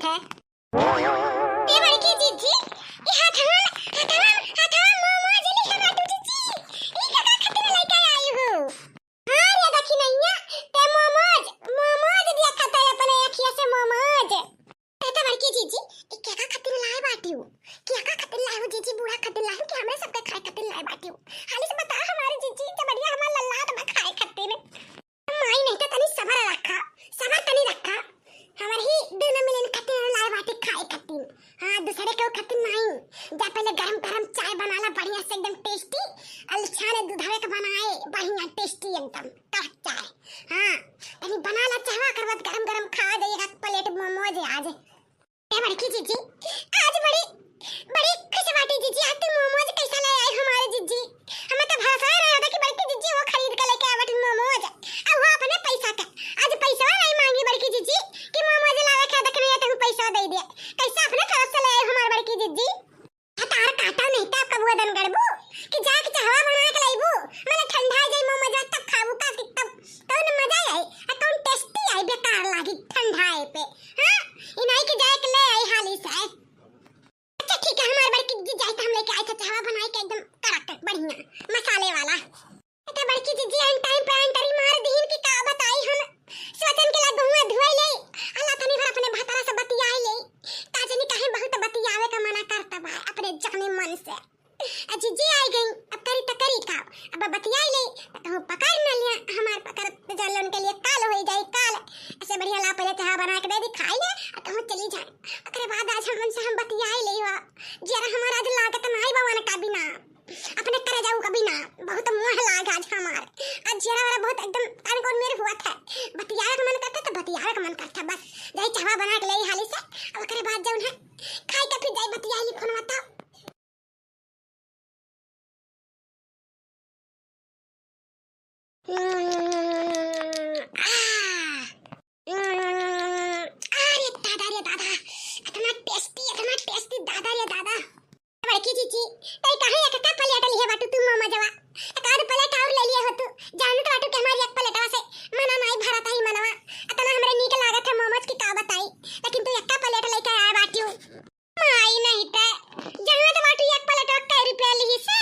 है। ये बड़की जीजी ये हाथवा मोमोज ले बाटू जीजी ई का खातिर लेके आई हो। हां ये देखी नैया ते मोमोज दिया खाता है अपने अखिया से मोमोज। तो बड़की जीजी ई क्या का खातिर लाए बाटू क्या का खातिर लाए हो जीजी बूढ़ा खातिर लाए कि हमरे सबके खाए खातिर लाए बाटू हाली से बता हमारे जीजी तो बढ़िया हमार लल्ला तो खाए खातिर माई नहीं तो तनी सबर तनी रखा हमार ही दोनों मिलन खातिर लाए बाटी खाए खातिर। हां दूसरे के खातिर नहीं जा पहले गरम चाय बनाला बढ़िया से एकदम टेस्टी अलछाने दूधवे के बनाए बढ़िया टेस्टी एकदम टक चाय। हां तनी बनाला चाहवा करवत गरम खा जाइएगा प्लेट मोमोज आज। ए बड़की जीजी आज बड़ी खुश बाटी जीजी आज तो मोमोज कैसा ले आए हमारे जीजी हमें तो भरोसा नहीं होता कि बड़की जीजी वो खरीद के लेके आवे मोमोज अब वो अपने पैसा का आज पैसा नहीं मांगी बड़की जीजी कि मोमोज लावे के देख नहीं तो पैसा दे दिया कैसा अपने तरफ से ले आए हमारे बड़की जीजी तार काटा नहीं था कब वो दन गड़बू कि जाके चाहवा बना के लाइबू मैंने ठंडा जाई मोमोज तब खाबू का तब न मजा आई कौन टेस्टी आई बेकार लागी ठंडाए पे। हां इनाई के जाए के ले आई हाली से अच्छा ठीक है हमारे बड़की जीजी जाए हम लेके आए थे चाहवा बनाए के एकदम कड़क बढ़िया मसाले वाला। तो बड़की जीजी एन टाइम पे एंटरी मार दीन की का बताई हम स्वतन के ला गहुआ धोई ले अल्लाह तनी भर अपने भतरा से बतियाई ले ताजनी काहे बहुत बतियावे का मना करता बा अपने जाने मन से जीजी आई गई अब करी का अब बतियाई ले तो पकड़ न लिया हमार पकड़ जलन के लिए काल हो जाए काल ऐसे बढ़िया ला पहले चाह बना के दे दी खाई ले तो चली जाए ओकरे बाद आज हम बतियाई ले जरा हमारा आज लागत नहीं बावन का बिना अपने करे जाऊ कभी ना बहुत मोह लाग आज हमार आज जरा वाला बहुत एकदम कान कोन मेरे हुआ था बतियाए का मन करता तो बतियाए का मन करता बस जाई चावा बना के ले हाली से और ओकरे बाद जाऊं है खाई के फिर जाई बतियाई लिखन मत अरे दादा इतना टेस्टी दादा रे दादा बड़की जीजी तई कहां एक का प्लेट लिए बाटू तू मोमो जवा एकाद प्लेट और ले लिए हो तू जान तो बाटू के हमारी एक प्लेटवा से मना नहीं भरत ही मनवा इतना हमरे नीक लागत है मोमोज की का बताई लेकिन तू एक का प्लेट लेके आया बाटू माई नहीं ते जहां तो बाटू एक प्लेट का रुपया ली से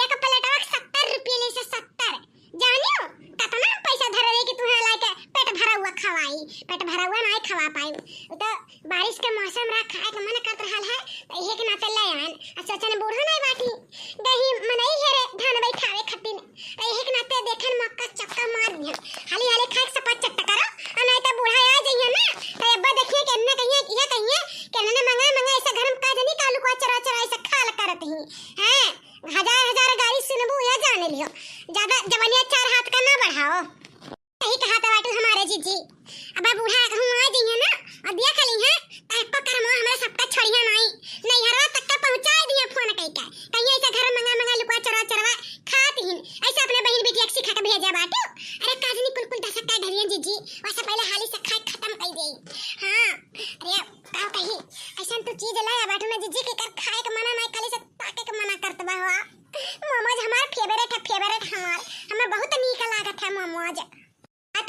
एक प्लेट 70 रुपया ले से 70 जानियो कितना पैसा धरे रे कि तुम्हारा लाके पेट भरा हुआ नहीं खवा पाई तो बारिश के मौसम रा खाए के मन करत रहल है इहे के नाते ले आन अच्छा ने बूढ़ा नहीं बाटी दही मनई है रे धान बई खावे खतिन इहे के नाते देखन मक्का चक्का मार दिया हाली खाए सपा चट्टा करो नहीं तो बूढ़ा आ जाइए ना तो अब्बा देखिए कि अन्ना कहिए कि ने मंगा ऐसा घर में का जनी कालू को चरा ऐसा खाल करत ही हैं हजार गाड़ी सुनबू या जाने लियो ज्यादा जवानिया चार हाथ का ना बढ़ाओ सही कहा था बाटू हमारे जीजी अब बूढ़ा कहूं आ जाइए ना और दिया खली है तक्को करमो हमरा सबका छोड़िया नहीं हरवा तक का पहुंचा दिया फोन कई का कहीं ऐसा घर मंगा लुका चरा खात ही ऐसा अपने बहन बेटी एक सिखा के भेजा बाटू अरे काजनी कुल दसका धरिया जीजी वैसे पहले हाली से खाए खत्म कर दे। हां अरे का कही ऐसा तो चीज लाया बाटू ना जीजी के कर खाए के मना नहीं खाली से ताके के मना करत बा हुआ मोमोज हमार फेवरेट हमें बहुत नीक लागत है मोमोज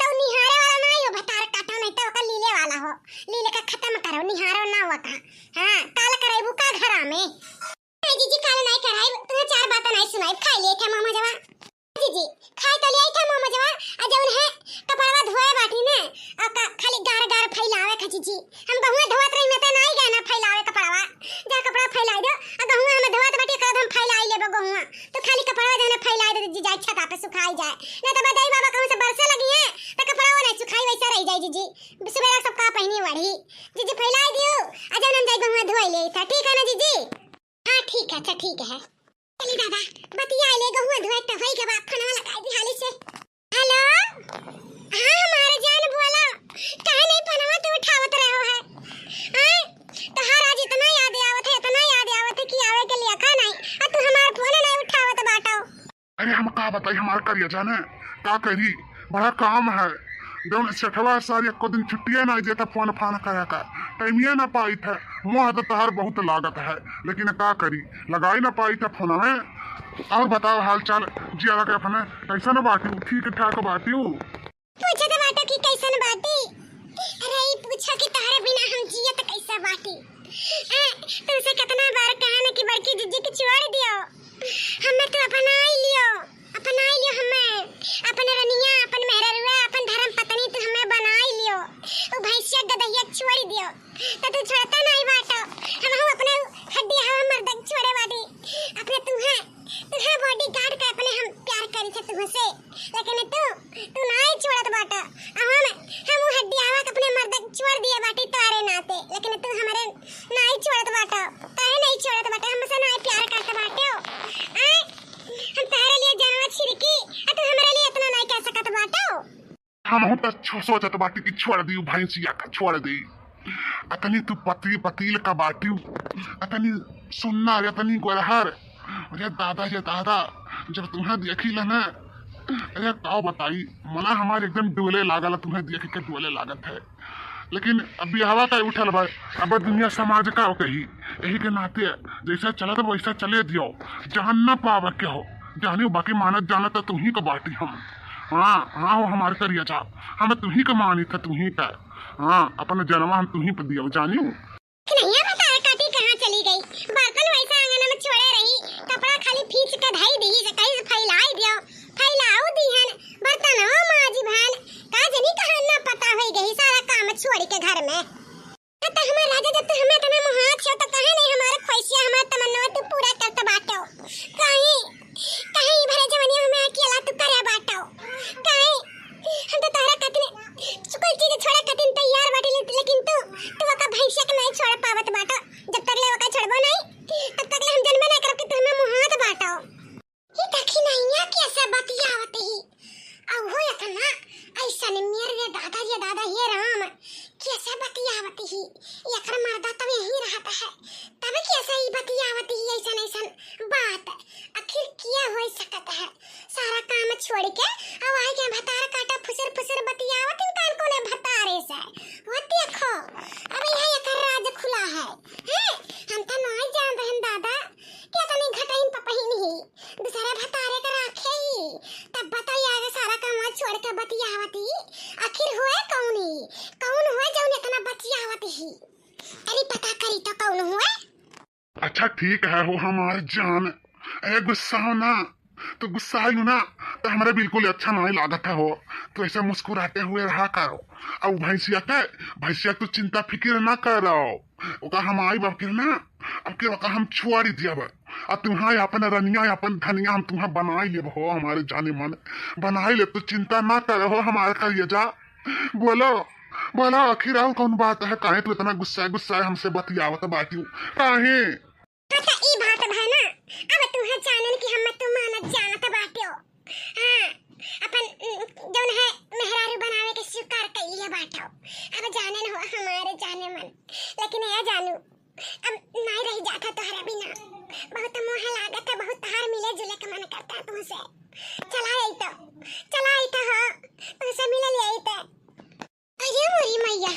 तो निहारे वाला नहीं हो भतार काटो नहीं तो ओका लीले वाला हो लीले का खत्म करो निहारो ना हुआ का। हां काल कराइबू का घरा में नहीं जीजी काल नहीं कराई तू चार बात नहीं सुनाई खाई ले था मामा जवा जीजी खाई तो ले था मामा जवा आ जौन है कपड़वा धोए बाटी ने ओका खाली गार फैलावे का जीजी हम बहुए धोत रही में तो नहीं गाना फैलावे कपड़वा जा कपड़ा फैलाई दो आ बहुए हम धोत बाटी कर हम फैलाई लेबो बहुआ तो खाली कपड़वा जने फैलाई दे जीजी जाए छता पे सुखाई जाए नहीं तो बदाई बाबा कहूं से बरसे लगी है तो कपड़वा नहीं सुखाई वैसा रह जाए जीजी सुबह सब का पहनी वाली जीजी फैलाई दियो आ जब हम जाए बहुआ धोई ले था ठीक है ना जीजी। हां ठीक है अच्छा ठीक है चली दादा बतिया ले गहुआ धोए तो होई के बाप खाना लगाई दी हाली से हेलो हां हमारे जान बोला काहे नहीं पनवा तू उठावत रहो है हां तो हर आज इतना याद आवत है कि आवे के लिए का नहीं और तू हमार फोन नहीं उठावत बाटो। अरे हम का बताई हमार करिया जाने का करी बड़ा काम है जौन सेठवा सारी एको दिन छुट्टियां ना देता फोन फान करा का टाइमिया ना पाई था मोह तो तहर बहुत लागत है लेकिन का करी लगाई ना पाई था फोन में। और बताओ हाल चाल जिया के अपने कैसा न बाटी ठीक ठाक बाटी पूछे तो बाटो की कैसन बाटी अरे ई पूछा कि तारे बिना हम जियत कैसा बाटी। तुमसे कितना बार कहा ना कि बड़की जीजी के छोड़ दियो, हमें तो अपना ही लियो हमें अपन रनिया अपन मेहररुआ अपन धर्म पत्नी तो हमें बना ही लियो। ओ भैंसिया गदहिया छोड़ दियो तो तू छोड़ता नहीं बाटो, हम अपने हड्डी हवा मर्द छोड़े बाटी अपने तुम्हें बॉडी गार्ड का अपने हम प्यार करी थे तुमसे, लेकिन तू नहीं छोड़त बाटा। हम हड्डी हवा अपने मर्द छोड़ दिए बाटी तारे नाते, लेकिन तू हमारे नहीं छोड़त बाटा, तारे नहीं छोड़त बाटा, हमसे नहीं प्यार करत बाटे हो। हम तारे लिए जानवर छिड़की और तू हमारे लिए इतना नहीं कह सकत बाटा हो। हम तो सोचत बाटी कि छोड़ दी भैंसिया का छोड़ दी, अतनी तू पतील का बाटी, अतनी सुनना अतनी गोरहर। अरे दादा जब तुम्हें देखी ल ना, अरे का बताई मना हमारे एकदम डोले लागल, तुम्हें देख के डोले लागत है। लेकिन अभी हवा का उठल भाई, अब दुनिया समाज का हो कही, यही के नाते जैसा चला तो वैसा चले दियो, जान ना पावे के हो जानी बाकी मानत जाना तो तुम्ही का बाटी हम। हाँ वो हमारे करिए जा, हमें तुम्ही का मानी था तुम्ही का। हाँ अपने जन्म हम तुम्ही पर दियो जानी। नहीं बता काटी कहाँ चली गई, बर्तन वैसा आंगन में छोड़े रही, कपड़ा खाली खींच के धाई दी से कहीं फैलाई दियो, फैलाओ दीहन बर्तन हो माजी बहन का जनी कहाँ ना पता हो गई सारा काम छोड़ के घर में। तो हमारे राजा जब तो हमें इतना मुहात छो तो कहे नहीं हमारे ख्वाहिशें हमारे तमन्ना तू पूरा करते बाटो, कहीं भरे जवानी हमें अकेला तू करे बाटो, कहीं हम तो तारा कतने कोई चीज छोड़े कतिन तैयार बाटी, लेकिन तू का भैंसिया के नहीं छोड़ पावत बाटो। जब तक ले वका छोड़बो नहीं तब तक ले हम जन्म ना करब कि तू हमें मुहात बाटो। ये देखी नहीं या कैसा बतियावत ही अब हो इतना ऐसा ने मेरे दादा ये राम कैसा बतियावत ही, एकरा मर्दा तब यही रहता है तब कैसा ही बतियावत ही ऐसा बात आखिर किया हो सकता है। सारा काम छोड़ के अब आई के भतार काटा फुसर बतियावत इनकान कोने भतारे से वो देखो अब यह एकर राज खुला है। हम तो नहीं जान रहन दादा क्या तनी घटाइन पपहिन ही दूसरा भतारे का राखे ही, तब बताइए आगे सारा काम छोड़ के बतियावत ही आखिर होए कौन हुए जौन इतना बतियावत ही, अरे पता करी तो कौन हुए। अच्छा ठीक है हो हमारे जान, अरे गुस्सा हो ना तो गुस्सा ही ना तो हमारे बिल्कुल अच्छा नहीं लागत है हो, तो ऐसे मुस्कुराते हुए रहा करो। अब भैंसिया तू चिंता फिक्र ना करो, ओका हम आई बाप ना अब के ओका हम छुआ दिया अब तुम्हारे अपन रनिया अपन धनिया हम तुम्हें बनाई ले हो, हमारे जाने मन बनाई ले, तो चिंता ना करो हमारे करिए जा। बोलो आखिर और कौन बात है, काहे तू इतना गुस्सा हमसे बतियावत बाटी काहे? पता ई बात है ना, अब तुम्हें जानन कि हम तुम मानत जानत बाटे हो। अपन जौन है मेहरारू बनावे के स्वीकार कइले बाटो, अब जानन हो हमारे जाने मन, लेकिन या जानू अब नहीं रह जाता तोहरा बिना, बहुत मोह लागत है, बहुत तार मिले जुले के मन करता है तुमसे। चला आई तो हो तुमसे मिले ले आई तो। अरे मोरी मैया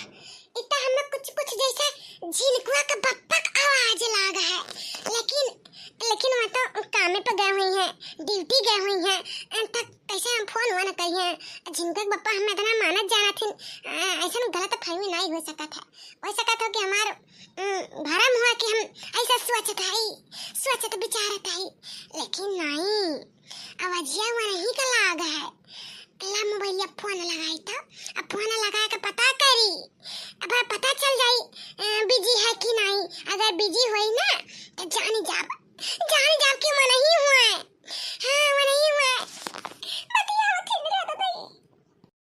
इतना हमें कुछ जैसा झिलकुआ का बप्पक आवाज लाग है, लेकिन वो तो काम पे गए हुई हैं, ड्यूटी गए हुई हैं, तक कैसे हम फोन हुआ ना कही हैं झिनका बप्पा हमें इतना मानत जाना थी, ऐसा गलत फहमी नहीं हो सका था, हो सका था कि हमार भरम हुआ कि हम ऐसा सोचत विचारत है, लेकिन नहीं आवाजिया वो नहीं का लाग है। ला मोबाइल फोन लगाई था, अब फोन लगा के पता करी, अब पता चल जाई बिजी है कि नहीं, अगर बिजी हुई ना तो जान जाब कि वो नहीं हुआ है। हाँ वो नहीं हुआ है, बतियावत ठीक रहा तो भाई।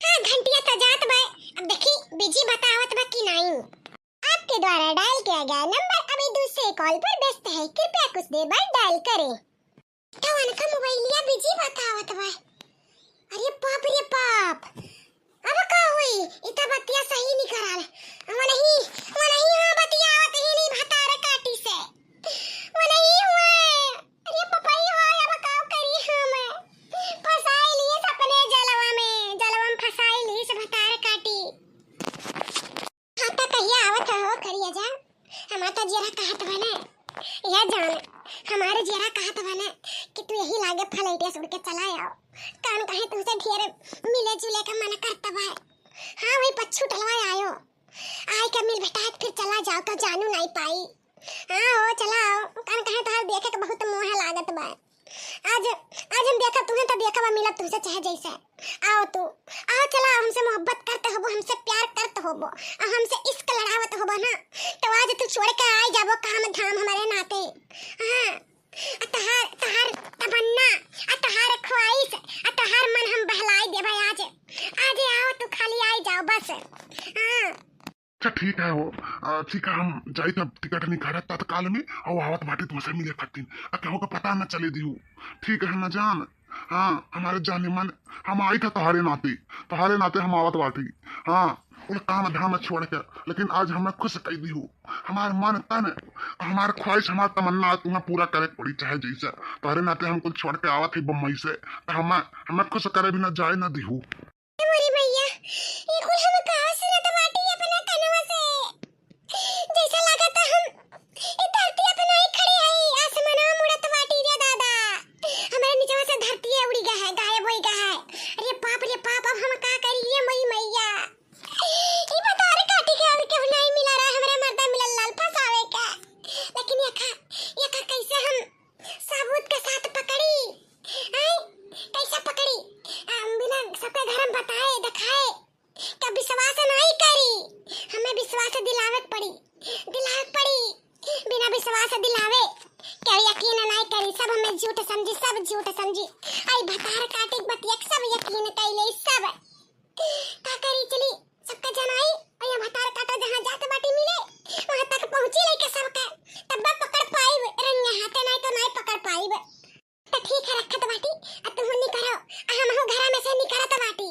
हाँ घंटिया तो जात भाई, अब देखी बिजी बतावत बा कि नहीं। आपके द्वारा डायल किया गया नंबर अभी दूसरे कॉल पर व्यस्त है, कृपया कुछ देर बाद डायल करें। तो उनका मोबाइलिया बिजी बतावत बा। अरे बाप अब का हुई इतना बतिया सही नहीं कराल, वो नहीं हाँ बतियावत ही नहीं भतारे काटी से वो नहीं हुआ। अरे पपाई हो अब का करी हम फसाई लिए सपने जलवा में फसाई लिए से भतारे काटी। हाँ तो कहिया आवत हो करिए जा, हमारा तो जरा कहत बने या जान हमारे जरा कहत बने कि तू यही लागे फलाइटिया सुड़ के चला आओ, कान कहे तुमसे ढेर मिले जुले का मन करता बा। हाँ वही पच्छू टलवा आयो, आई का मिल बेटा फिर चला जाओ तो जानू नहीं पाई। हाँ हो चला आओ कान कहे तो देखे के बहुत मोह लागत बा। आज आज हम देखा तुम्हें तो देखा मिला तुमसे चाहे जैसे आओ तू आओ चला हमसे मोहब्बत करते हो हमसे प्यार करते हो हमसे इश्क लड़ावत हो ना तो आज तू छोड़ के आई जाबो काम धाम हमारे नाते। हाँ तहार तहार तमन्ना तहार ख्वाहिश तहार मन हम बहलाई देबे आज आज आओ तू खाली आई जाओ बस। हाँ अच्छा ठीक है वो ठीक है हम जाई तब टिकट नहीं करत तत्काल में और आवत बाटी तुमसे मिले खातिर कहूँ का पता न चले दिहू ठीक है न जान। हाँ हमारे जाने मन हम आई था तुम्हारे नाते हम आवत बाटी। हाँ उन काम धाम छोड़ के लेकिन आज हमें खुश कह दी हूँ हमारे मन तन हमारे ख्वाहिश हमारा तमन्ना तुम्हें पूरा करे पड़ी चाहे जैसे तुम्हारे नाते हम कुछ छोड़ के आवत है बम्बई से तो हमें खुश करे भी न जाए न दी हूँ। मोरी भैया ये कुल हम कहां से न बाटी अपना कनवा से जैसा लगा था हम ये धरती अपना ही खड़ी आई आसमाना मुड़त बाटी रे दादा हमारे नीचे से धरती है उड़ी गया है गायब हो गया है। अरे बाप अब हम का करी रे मई मैया ये बता रे काटी के और क्यों नहीं मिला रहा हमारे मर्दा मिलल लाल फसावे का लेकिन ये का कैसे हम सबूत के साथ पकड़ी आई कैसे पकड़ी बिना सबके घर में बताए दिखाए का विश्वास नहीं करी हमें विश्वास दिलावे पड़ी बिना विश्वास दिलावे क्या यकीन नहीं करी सब हमें झूठ समझी आई भतार काटे बतिया सब यकीन कैले सब का करी चली सबका जनाई और ये भतार काटा जहां जाते बाटी मिले वहां तक पहुंची लेके सबका तब पकड़ पाई रंग हाथे नहीं तो नहीं पकड़ पाई तो ठीक है रखत बाटी अब तुम नहीं करो हम हो घर में से नहीं करत बाटी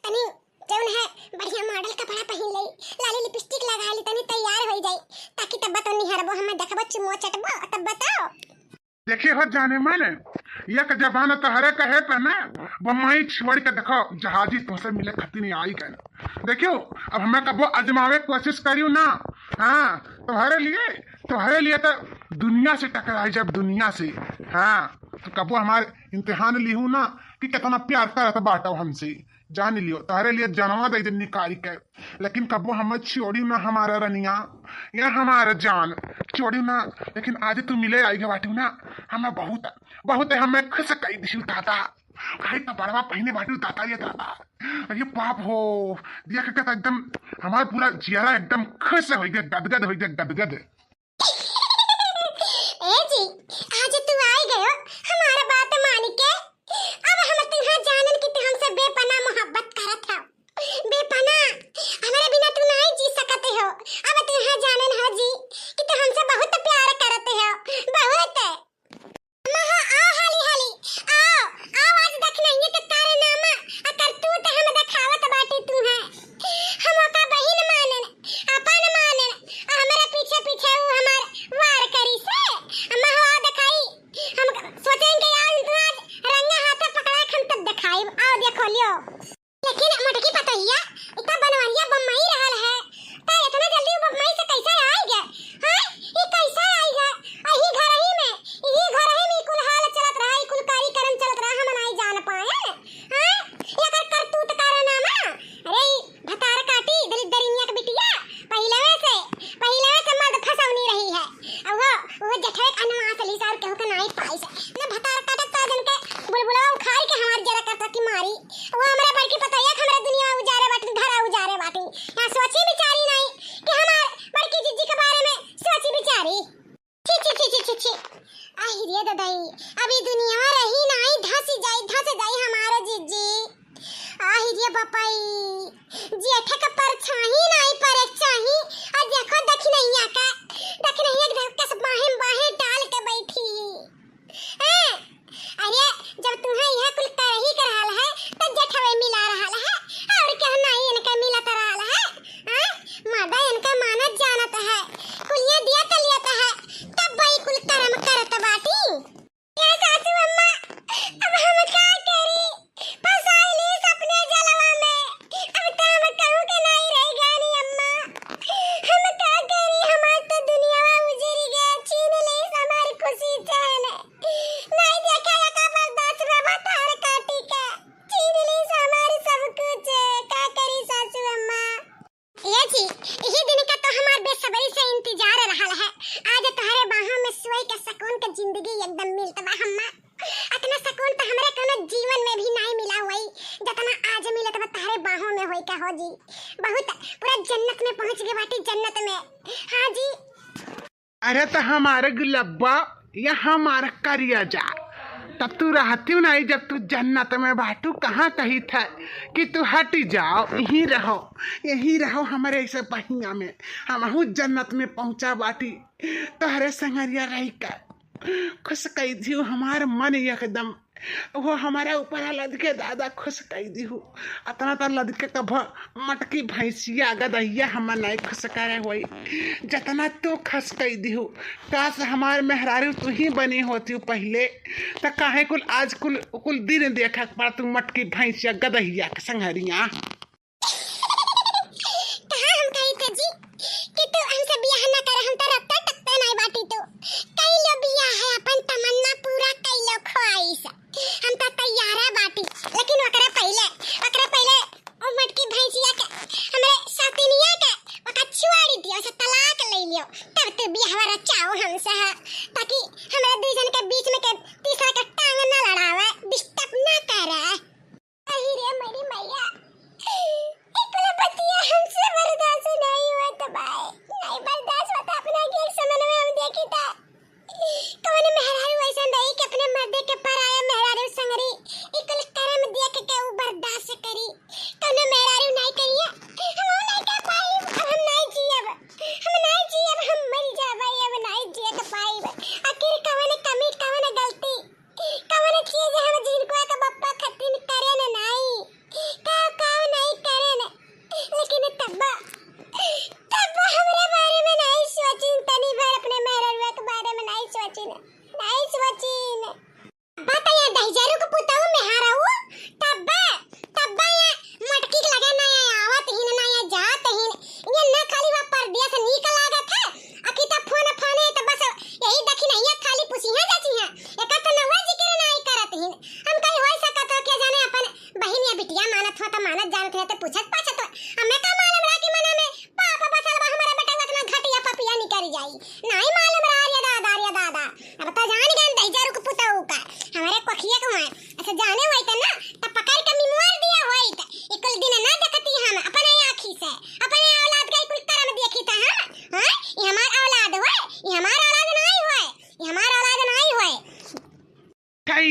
तनी जौन है बढ़िया मॉडल कपड़ा पहन ले लाली लिपस्टिक लगा ली तनी तैयार हो जाई ताकि तब तो नहीं हरबो हमें देखबो चुमो चटबो तब बताओ। देखिए हो जाने माने एक जबान तो हरे कहे पे ना बम्बई छोड़ के देखो जहाजी तुमसे मिले खातिर नहीं आई गए देखियो अब हमें कबो अजमावे कोशिश करियो ना। हाँ तुम्हारे लिए तो दुनिया से टकराई जब दुनिया से। हाँ तो कबो हमारे इम्तिहान लिहू ना कि कितना प्यार करत बाटो हमसे जान लियो तुम्हारे लिए जनवा दे निकाली के लेकिन कबो हमें छोड़ी ना हमारा रनिया या हमारा जान छोड़ी ना लेकिन आज तू मिले आई बाटू ना हमें बहुत हमें खुश कई दिशु दादा आई तो बड़वा पहने बाटू दादा ये पाप हो दिया के एकदम हमारा पूरा चेहरा एकदम खुश हो गया गदगद। ए जी आज तू आई गयो हमारा बात मान के अब हम तुम्हां जानन कि तू हमसे बेपनाह मोहब्बत करत हो बेपनाह हमारे बिना तू नहीं जी सकते हो अब तुम्हां जानन हो जी कि तू हमसे बहुत प्यार करते हो बहुत महा आओ हाली आओ आज देखना ये के कारनामा अकर तू तो हम दिखावत बाटी तू है हम का बहिन मानन अपन मानन हमारे पीछे वो हमार वार करी से हम हो दिखाई हम सोचेंगे यार तू आज रंगा हाथ पकड़ा हम तब दिखाई आओ देखो लियो लेकिन मटकी पतैया इतना बनवारिया बम्बई रहल है तो इतना जल्दी बम्बई से कैसे आ गया। हां ये कैसे आएगा यही घर ही में कुल हाल चलत रहा कुल कार्यक्रम चलत रहा हम नहीं जान पाए। हां ये कर करतूत कारनामा अरे भतार काटी दलित दरिनिया के बिटिया पहले से मर्द फसौनी रही है वो जठे अनवा सली सार कहू के नहीं पाई से ने भतार काटा ताजन के बुलबुला उखाड़ के हमार जरा करता की मारी वो हमरा बड़की पतैया हमरा दुनिया उजारे बाटी घर उजारे बाटी यहां सोची बिचारी नहीं कि हमार बड़की जिज्जी के बारे में सोची बिचारी छी आई रे दादाई अभी दुनिया रही नहीं धस जाई हमारा जिज्जी आई रे बापाई जेठे का परछाई नहीं पर चाही और देखो दखनैया के सब बाहें डाल के बैठी है। अरे जब तुम्हें यह कुल कर ही कर रहल है तो जेठवे मिला रहल है और क्या नहीं इनका मिला कर रहल है। हां मादा इनका मानत जानत है कुलिया दिया तलियत है तब भाई कुल कर्म करत बाटी या सासू अम्मा अब हम क्या करी फसाइली सपने जलवा में अब तो हम कहूं के नहीं रह गई अम्मा हम क्या करी हमार तो दुनिया उजड़ गया छीन ले हमारी खुशी चैन नहीं देखा या का बर्दाश्त में भतार काटी का छीन ले हमारी सब कुछ का करी सासू अम्मा ये जी रहल है। आज तोहरे बाहों में सोई के सुकून के जिंदगी एकदम मिलत बा हम्मा। इतना सुकून तो हमरे कोनो जीवन में भी नहीं मिला हुई जितना आज मिलत बा तोहरे बाहों में होई का हो जी। बहुत पूरा जन्नत में पहुंच गए बाटी, जन्नत में। हाँ जी। अरे तो हमारे गुलब्बा या हमारा करिया जा, तब तू रहती नहीं जब तू जन्नत में बाटू कहाँ कही था कि तू हट जाओ, यही रहो हमारे ऐसे पहिया में। हम जन्नत में पहुँचा बाटी तोहरे संगरिया रही का खुश कही थी हमार मन एकदम वो हमारे ऊपर लदके दादा खुश कही दी हूँ। अतना तो लदके कभ मटकी भैंसिया गदैया हम नहीं खुश करे हुई जतना तो खुश कही दी हूँ। काश हमारे मेहरारू तू ही बनी होती हूँ पहले तो काहे कुल आज कुल दिन देखा पड़ा तू मटकी भैंसिया गदैया के संगरिया।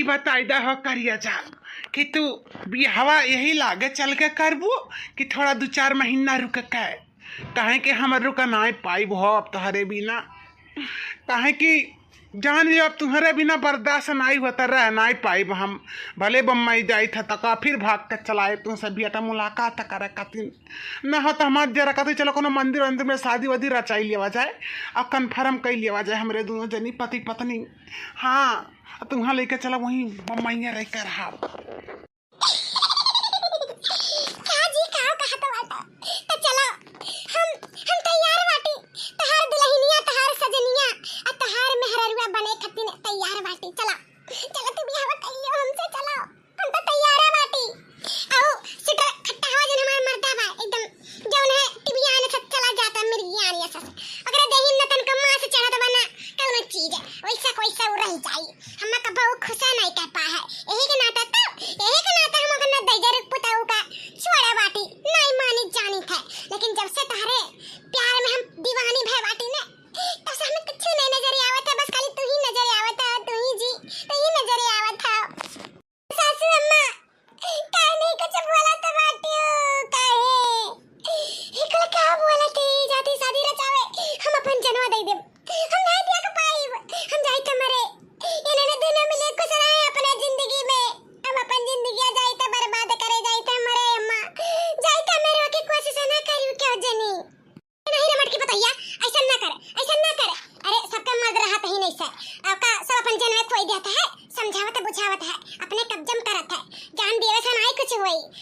बताइदा हो करिया जा कि तू बिहावा यही लागे चल के करबू कि थोड़ा 2-4 महीना रुक के कहे कि हम रुक ना पाई हो अब तुम्हारे बिना कहे कि जान लियो अब तुम्हारे बिना बर्दाश्त नहीं होता रह नहीं पाई हम भले बम्बई जाई था तक फिर भाग कर चलाए तुमसे भी अटा मुलाकात करे खातिर न हो तो हमारे जरा कहते चलो कोनो मंदिर वंदिर में शादी वादी रचाई लिया जाए और कन्फर्म कर लिया जाए हमरे दोनों जनी पति पत्नी। हाँ तुम्हारा लेकर चला वहीं बम्बई रह कर रहा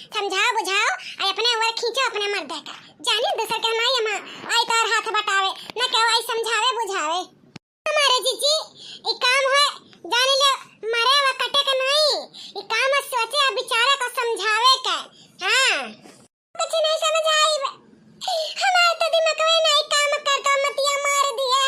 समझाओ बुझाओ और अपने ओर खींचो अपने मर्द का जाने दूसरा का नहीं हम आई तार हाथ बटावे न कहो आई समझावे बुझावे हमारे जीजी ये काम है जाने ले मरे व कटे का नहीं ये काम है सोचे बेचारा को समझावे का। हां कुछ नहीं समझ आई हमारे तो दिमाग में नहीं काम करता मतिया मार दिया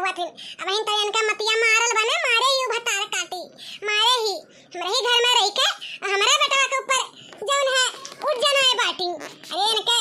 हुआ थे अब इन तो इनका मतिया मारल बने मारे ही भतार काटी मारे ही हमरे ही घर में रह के हमारे बेटवा के ऊपर जौन है उठ जाना है बाटी अरे इनके